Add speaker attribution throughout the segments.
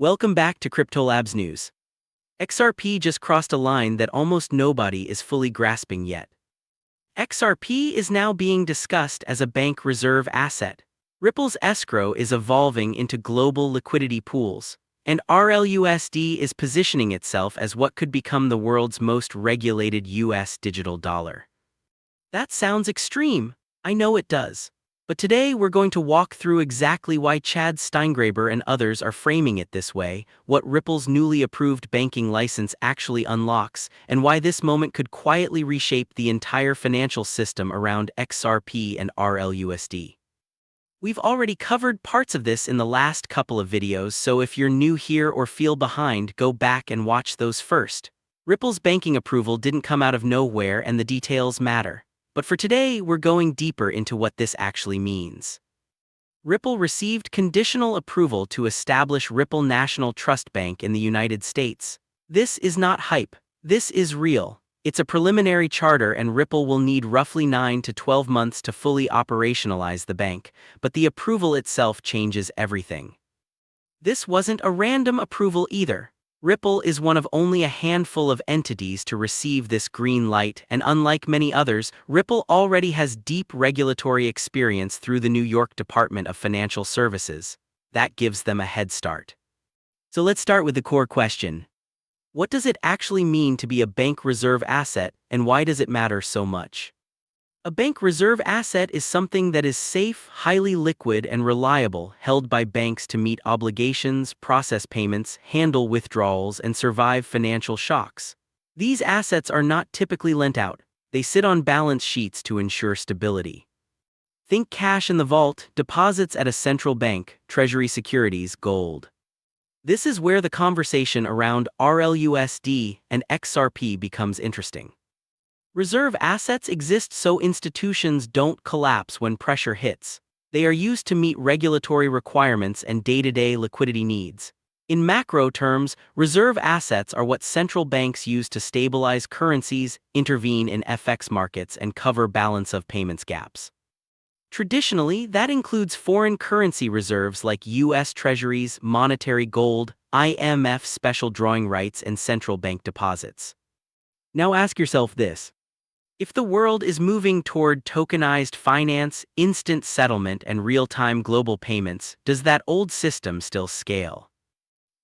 Speaker 1: Welcome back to CryptoLabsNews. XRP just crossed a line that almost nobody is fully grasping yet. XRP is now being discussed as a bank reserve asset. Ripple's escrow is evolving into global liquidity pools, and RLUSD is positioning itself as what could become the world's most regulated US digital dollar. That sounds extreme. I know it does. But today we're going to walk through exactly why Chad Steingraber and others are framing it this way, what Ripple's newly approved banking license actually unlocks, and why this moment could quietly reshape the entire financial system around XRP and RLUSD. We've already covered parts of this in the last couple of videos, so if you're new here or feel behind, go back and watch those first. Ripple's banking approval didn't come out of nowhere, and the details matter. But for today, we're going deeper into what this actually means. Ripple received conditional approval to establish Ripple National Trust Bank in the United States. This is not hype. This is real. It's a preliminary charter, and Ripple will need roughly 9 to 12 months to fully operationalize the bank, but the approval itself changes everything. This wasn't a random approval either. Ripple is one of only a handful of entities to receive this green light, and unlike many others, Ripple already has deep regulatory experience through the New York Department of Financial Services. That gives them a head start. So let's start with the core question. What does it actually mean to be a bank reserve asset, and why does it matter so much? A bank reserve asset is something that is safe, highly liquid, and reliable, held by banks to meet obligations, process payments, handle withdrawals, and survive financial shocks. These assets are not typically lent out. They sit on balance sheets to ensure stability. Think cash in the vault, deposits at a central bank, treasury securities, gold. This is where the conversation around RLUSD and XRP becomes interesting. Reserve assets exist so institutions don't collapse when pressure hits. They are used to meet regulatory requirements and day-to-day liquidity needs. In macro terms, reserve assets are what central banks use to stabilize currencies, intervene in FX markets, and cover balance of payments gaps. Traditionally, that includes foreign currency reserves like U.S. Treasuries, monetary gold, IMF special drawing rights, and central bank deposits. Now ask yourself this. If the world is moving toward tokenized finance, instant settlement, and real-time global payments, does that old system still scale?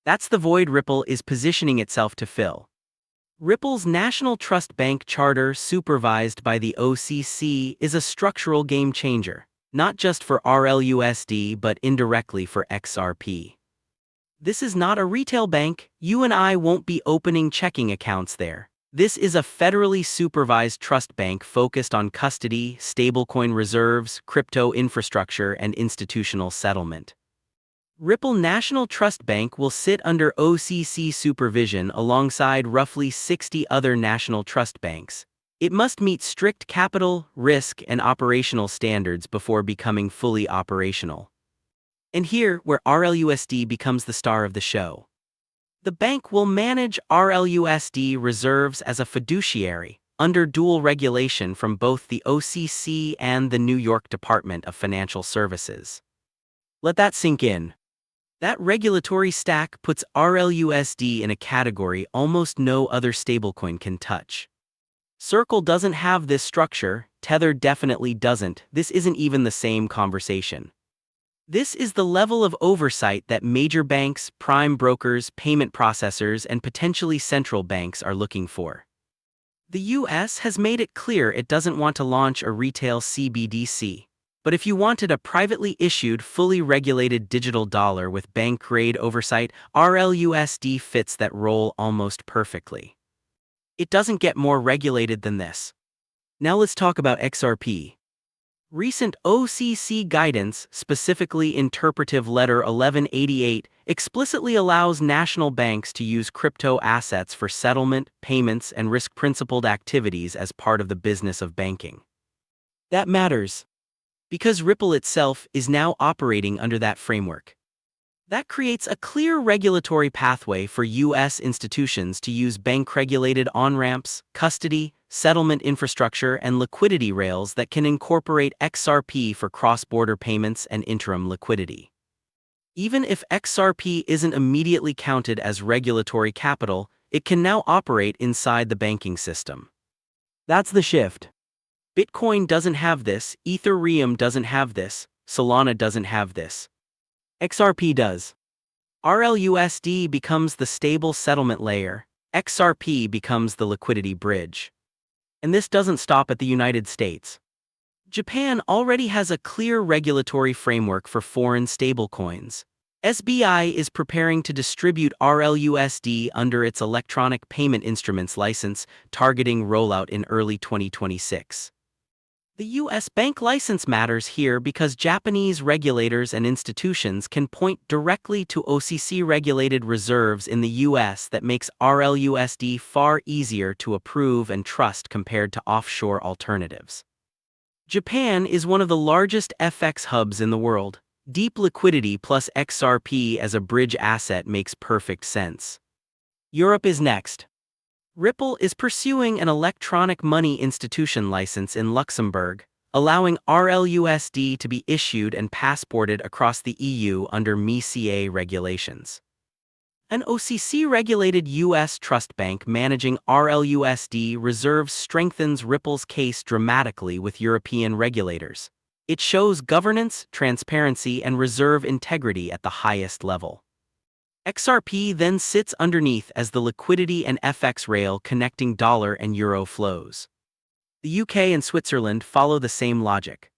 Speaker 1: That's the void Ripple is positioning itself to fill. Ripple's National Trust Bank charter, supervised by the OCC, is a structural game changer, not just for RLUSD but indirectly for XRP. This is not a retail bank. You and I won't be opening checking accounts there. This is a federally supervised trust bank focused on custody, stablecoin reserves, crypto infrastructure, and institutional settlement. Ripple National Trust Bank will sit under OCC supervision alongside roughly 60 other national trust banks. It must meet strict capital, risk, and operational standards before becoming fully operational. And here, where RLUSD becomes the star of the show. The bank will manage RLUSD reserves as a fiduciary, under dual regulation from both the OCC and the New York Department of Financial Services. Let that sink in. That regulatory stack puts RLUSD in a category almost no other stablecoin can touch. Circle doesn't have this structure, Tether definitely doesn't. This isn't even the same conversation. This is the level of oversight that major banks, prime brokers, payment processors, and potentially central banks are looking for. The US has made it clear it doesn't want to launch a retail CBDC. But if you wanted a privately issued, fully regulated digital dollar with bank-grade oversight, RLUSD fits that role almost perfectly. It doesn't get more regulated than this. Now let's talk about XRP. Recent OCC guidance, specifically Interpretive Letter 1188, explicitly allows national banks to use crypto assets for settlement, payments, and risk-principled activities as part of the business of banking. That matters, because Ripple itself is now operating under that framework. That creates a clear regulatory pathway for U.S. institutions to use bank-regulated on-ramps, custody, settlement infrastructure, and liquidity rails that can incorporate XRP for cross-border payments and interim liquidity. Even if XRP isn't immediately counted as regulatory capital, it can now operate inside the banking system. That's the shift. Bitcoin doesn't have this, Ethereum doesn't have this, Solana doesn't have this. XRP does. RLUSD becomes the stable settlement layer, XRP becomes the liquidity bridge. And this doesn't stop at the United States. Japan already has a clear regulatory framework for foreign stablecoins. SBI is preparing to distribute RLUSD under its Electronic Payment Instruments license, targeting rollout in early 2026. The U.S. bank license matters here because Japanese regulators and institutions can point directly to OCC-regulated reserves in the U.S. that makes RLUSD far easier to approve and trust compared to offshore alternatives. Japan is one of the largest FX hubs in the world. Deep liquidity plus XRP as a bridge asset makes perfect sense. Europe is next. Ripple is pursuing an electronic money institution license in Luxembourg, allowing RLUSD to be issued and passported across the EU under MiCA regulations. An OCC-regulated U.S. trust bank managing RLUSD reserves strengthens Ripple's case dramatically with European regulators. It shows governance, transparency, and reserve integrity at the highest level. XRP then sits underneath as the liquidity and FX rail connecting dollar and euro flows. The UK and Switzerland follow the same logic.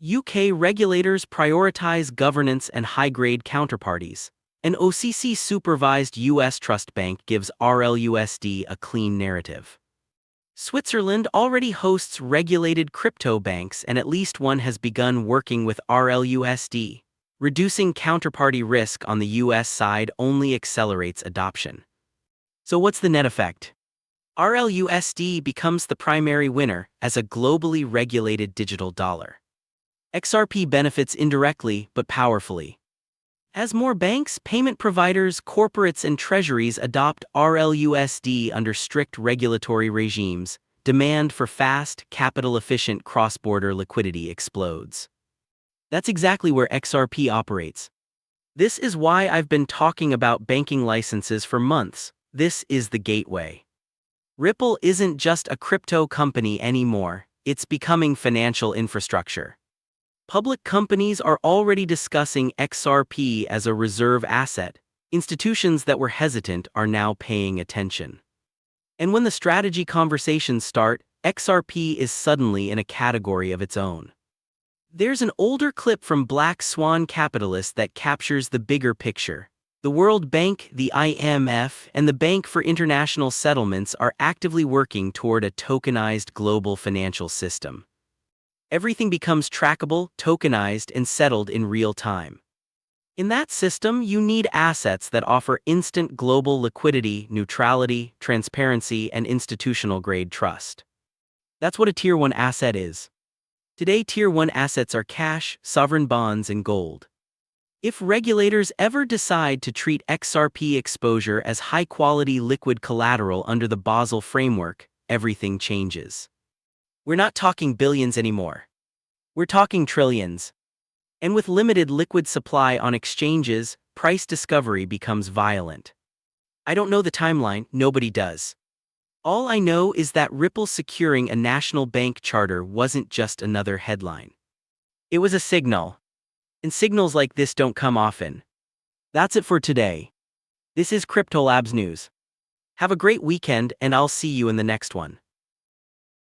Speaker 1: UK regulators prioritize governance and high-grade counterparties. An OCC-supervised US trust bank gives RLUSD a clean narrative. Switzerland already hosts regulated crypto banks, and at least one has begun working with RLUSD. Reducing counterparty risk on the US side only accelerates adoption. So what's the net effect? RLUSD becomes the primary winner as a globally regulated digital dollar. XRP benefits indirectly but powerfully. As more banks, payment providers, corporates, and treasuries adopt RLUSD under strict regulatory regimes, demand for fast, capital-efficient cross-border liquidity explodes. That's exactly where XRP operates. This is why I've been talking about banking licenses for months. This is the gateway. Ripple isn't just a crypto company anymore, it's becoming financial infrastructure. Public companies are already discussing XRP as a reserve asset. Institutions that were hesitant are now paying attention. And when the strategy conversations start, XRP is suddenly in a category of its own. There's an older clip from Black Swan Capitalists that captures the bigger picture. The World Bank, the IMF, and the Bank for International Settlements are actively working toward a tokenized global financial system. Everything becomes trackable, tokenized, and settled in real time. In that system, you need assets that offer instant global liquidity, neutrality, transparency, and institutional-grade trust. That's what a Tier 1 asset is. Today, Tier 1 assets are cash, sovereign bonds, and gold. If regulators ever decide to treat XRP exposure as high-quality liquid collateral under the Basel framework, everything changes. We're not talking billions anymore. We're talking trillions. And with limited liquid supply on exchanges, price discovery becomes violent. I don't know the timeline, nobody does. All I know is that Ripple securing a national bank charter wasn't just another headline. It was a signal. And signals like this don't come often. That's it for today. This is CryptoLabs News. Have a great weekend, and I'll see you in the next one.